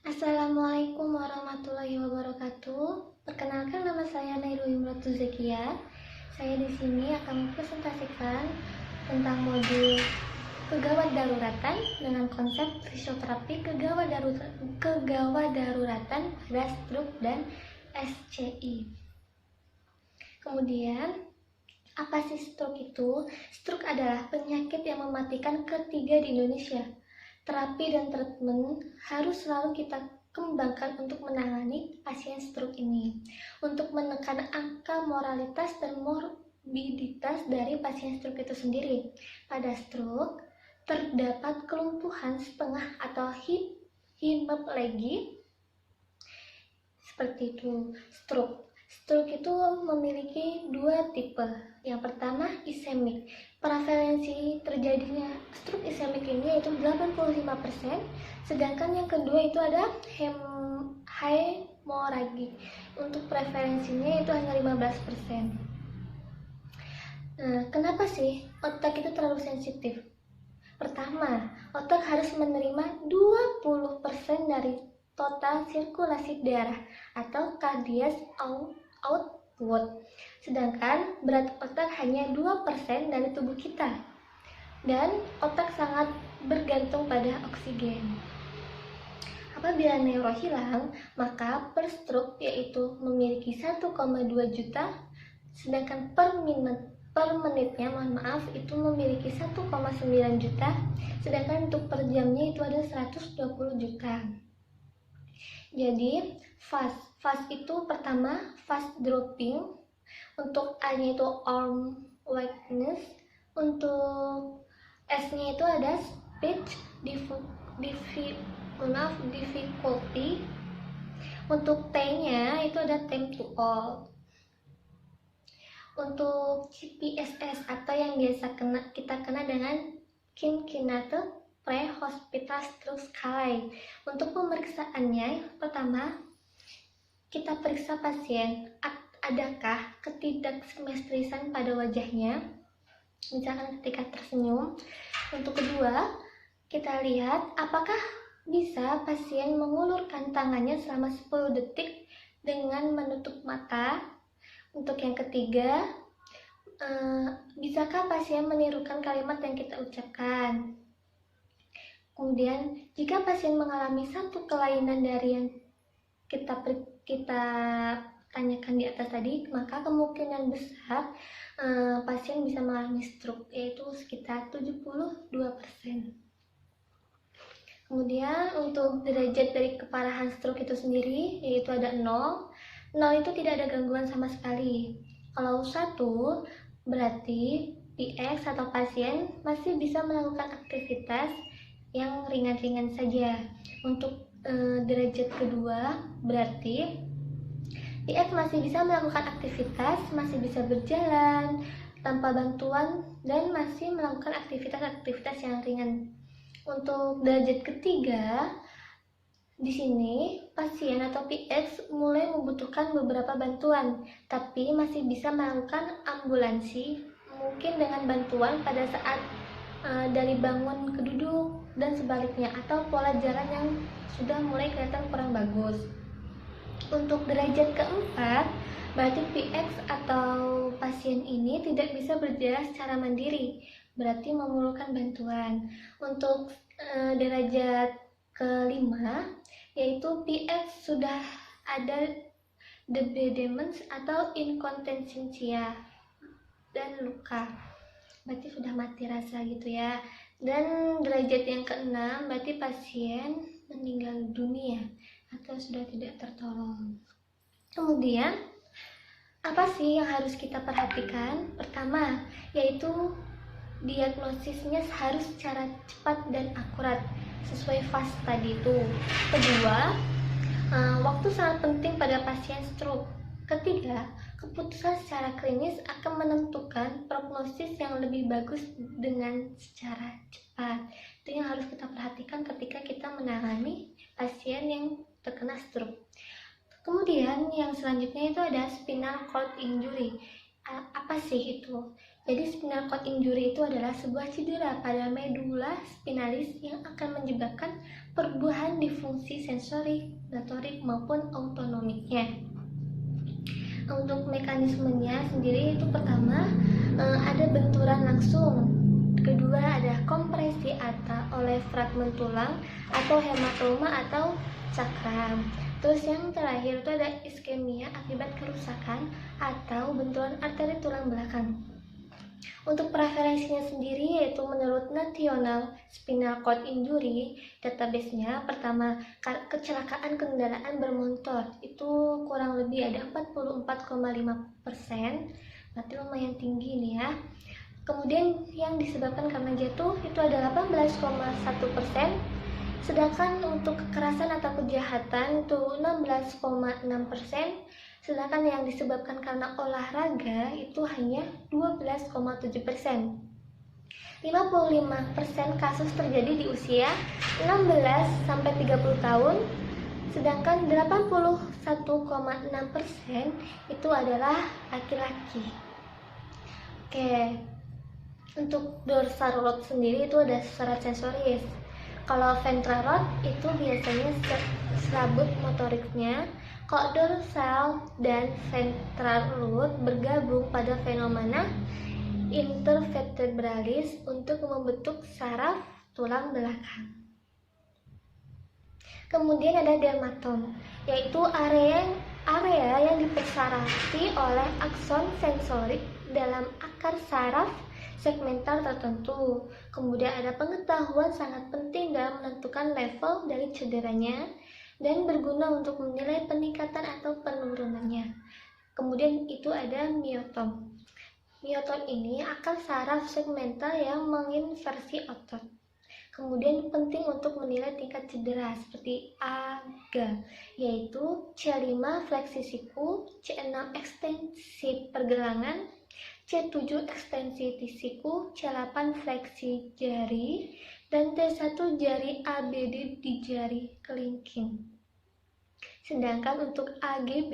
Assalamualaikum warahmatullahi wabarakatuh. Perkenalkan, nama saya Nairul Imratu Zakia. Saya di sini akan mempresentasikan tentang modul kegawat daruratan dengan konsep fisioterapi kegawat daruratan pada stroke dan SCI. Kemudian, apa sih stroke itu? Stroke adalah penyakit yang mematikan ketiga di Indonesia. Terapi dan treatment harus selalu kita kembangkan untuk menangani pasien stroke ini, untuk menekan angka mortalitas dan morbiditas dari pasien stroke itu sendiri. Pada stroke, terdapat kelumpuhan setengah atau hemiplegia, seperti itu. Stroke itu memiliki dua tipe. Yang pertama, ischemic. Prevalensi terjadinya stroke ischemic ini yaitu 85%, sedangkan yang kedua itu ada hemorrhagic. Untuk prevalensinya itu hanya 15%. Kenapa sih otak itu terlalu sensitif? Pertama, otak harus menerima 20% dari total sirkulasi darah atau cardiac output, sedangkan berat otak hanya 2% dari tubuh kita, dan otak sangat bergantung pada oksigen. Apabila neuro hilang, maka per stroke yaitu memiliki 1,2 juta, sedangkan per menitnya itu memiliki 1,9 juta, sedangkan untuk per jamnya itu ada 120 juta. Jadi fast itu pertama fast dropping, untuk A-nya itu arm weakness, untuk S-nya itu ada speech difficulty, untuk T-nya itu ada time to all. Untuk CPSS atau yang biasa kita kenal dengan Kinkinate Pre-Hospital Stroke Scale. Untuk pemeriksaannya, pertama kita periksa pasien, adakah ketidaksimmetrisan pada wajahnya, misalkan ketika tersenyum. Untuk kedua, kita lihat apakah bisa pasien mengulurkan tangannya selama 10 detik dengan menutup mata. Untuk yang ketiga, bisakah pasien menirukan kalimat yang kita ucapkan. Kemudian, jika pasien mengalami satu kelainan dari yang kita tanyakan di atas tadi, maka kemungkinan besar pasien bisa mengalami stroke, yaitu sekitar 72%. Kemudian, untuk derajat dari keparahan stroke itu sendiri, yaitu ada 0. 0 itu tidak ada gangguan sama sekali. Kalau 1, berarti PX atau pasien masih bisa melakukan aktivitas yang ringan-ringan saja. Untuk derajat kedua, berarti PX masih bisa melakukan aktivitas, masih bisa berjalan tanpa bantuan, dan masih melakukan aktivitas-aktivitas yang ringan. Untuk derajat ketiga, di sini pasien atau PX mulai membutuhkan beberapa bantuan, tapi masih bisa melakukan ambulansi, mungkin dengan bantuan pada saat dari bangun ke duduk dan sebaliknya, atau pola jalan yang sudah mulai kelihatan kurang bagus. Untuk derajat keempat, berarti PX atau pasien ini tidak bisa berjalan secara mandiri, berarti memerlukan bantuan. Untuk derajat kelima, yaitu PX sudah ada debridement atau incontinentia dan luka, berarti sudah mati rasa gitu ya. Dan derajat yang keenam, berarti pasien meninggal dunia atau sudah tidak tertolong. Kemudian, apa sih yang harus kita perhatikan? Pertama, yaitu diagnosisnya harus secara cepat dan akurat, sesuai fast tadi itu. Kedua, waktu sangat penting pada pasien stroke. Ketiga, keputusan secara klinis akan menentukan prognosis yang lebih bagus dengan secara cepat. Itu yang harus kita perhatikan ketika kita menangani pasien yang terkena stroke. Kemudian yang selanjutnya itu ada spinal cord injury. Apa sih itu? Jadi spinal cord injury itu adalah sebuah cedera pada medula spinalis yang akan menyebabkan perubahan di fungsi sensorik, motorik maupun autonomiknya. Untuk mekanismenya sendiri itu pertama ada benturan langsung, kedua ada kompresi oleh fragmen tulang atau hematoma atau cakram. Terus yang terakhir itu ada iskemia akibat kerusakan atau benturan arteri tulang belakang. Untuk preferensinya sendiri yaitu menurut National Spinal Cord Injury database-nya, pertama kecelakaan kendaraan bermotor itu kurang lebih ada 44,5%, berarti lumayan tinggi nih ya. Kemudian yang disebabkan karena jatuh itu ada 18,1%, sedangkan untuk kekerasan atau kejahatan itu 16,6%, sedangkan yang disebabkan karena olahraga itu hanya 12,7%. 55% kasus terjadi di usia 16 sampai 30 tahun, sedangkan 81,6% itu adalah laki-laki. Oke. Untuk dorsal root sendiri itu ada serat sensoris. Kalau ventral root itu biasanya serabut motoriknya. Kalau dorsal dan ventral root bergabung pada fenomena intervertebralis untuk membentuk saraf tulang belakang. Kemudian ada dermatom, yaitu area yang dipersarati oleh akson sensorik dalam akar saraf segmental tertentu. Kemudian ada pengetahuan sangat penting dalam menentukan level dari cederanya dan berguna untuk menilai peningkatan atau penurunannya. Kemudian itu ada myotom. Myotom ini akar saraf segmental yang menginversi otot. Kemudian penting untuk menilai tingkat cedera seperti AGA, yaitu C5 fleksi siku, C6 ekstensi pergelangan, C7 ekstensi siku, C8 fleksi jari, dan T1 jari ABD di jari kelingking. Sedangkan untuk AGB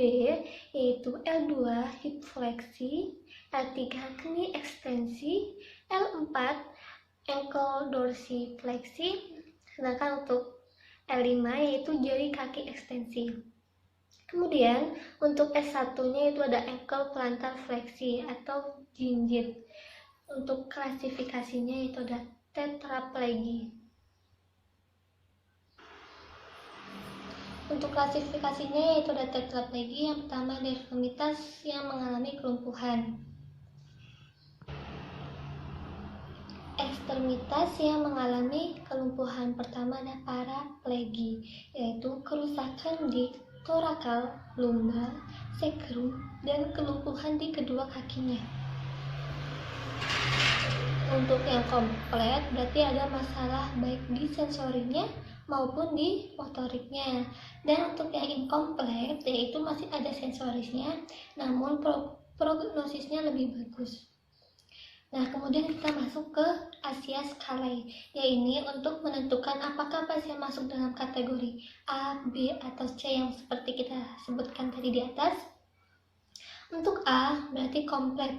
yaitu L2 hip fleksi, L3 knie ekstensi, L4 ankle dorsifleksi, sedangkan untuk L5 yaitu jari kaki ekstensi. Kemudian untuk S1-nya itu ada ankle plantar fleksi atau jinjit. Untuk klasifikasinya itu ada tetraplegi. Untuk klasifikasinya yaitu ada tetraplegi. Yang pertama deformitas yang mengalami kelumpuhan. Ekstremitas yang mengalami kelumpuhan pertama ada paraplegi, yaitu kerusakan di torakal, lumbar, sacrum, dan kelumpuhan di kedua kakinya. Untuk yang komplit berarti ada masalah baik di sensorinya maupun di motoriknya. Dan untuk yang inkomplit yaitu masih ada sensorisnya namun prognosisnya lebih bagus. Nah, kemudian kita masuk ke Asia Scalae, yaitu untuk menentukan apakah pasien masuk dalam kategori A, B, atau C yang seperti kita sebutkan tadi di atas. Untuk A berarti komplit,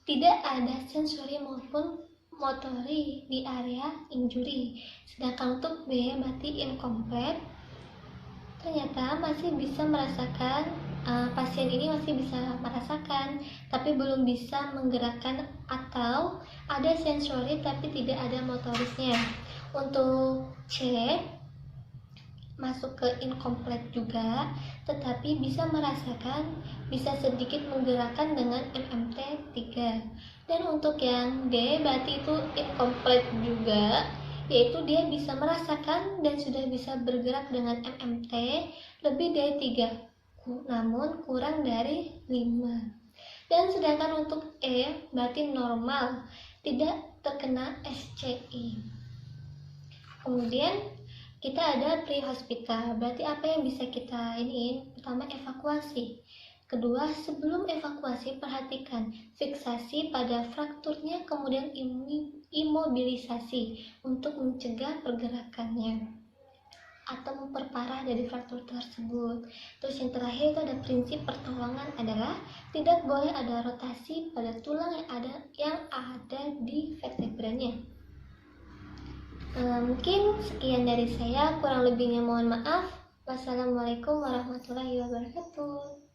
tidak ada sensori maupun motori di area injury. Sedangkan untuk B berarti incomplete, ternyata masih bisa merasakan, pasien ini masih bisa merasakan tapi belum bisa menggerakkan, atau ada sensori tapi tidak ada motorisnya. Untuk C masuk ke incomplete juga tetapi bisa merasakan, bisa sedikit menggerakkan dengan MMT 3. Dan untuk yang D berarti itu incomplete juga, yaitu dia bisa merasakan dan sudah bisa bergerak dengan MMT lebih dari 3 namun kurang dari 5. Dan sedangkan untuk E berarti normal, tidak terkena SCI. Kemudian kita ada pre-hospital, berarti apa yang bisa kita iniin? Pertama evakuasi. Kedua, sebelum evakuasi perhatikan fiksasi pada frakturnya, kemudian imobilisasi untuk mencegah pergerakannya atau memperparah dari fraktur tersebut. Terus yang terakhir itu ada prinsip ruangan adalah tidak boleh ada rotasi pada tulang yang ada di vertebranya. Mungkin sekian dari saya, kurang lebihnya mohon maaf. Wassalamualaikum warahmatullahi wabarakatuh.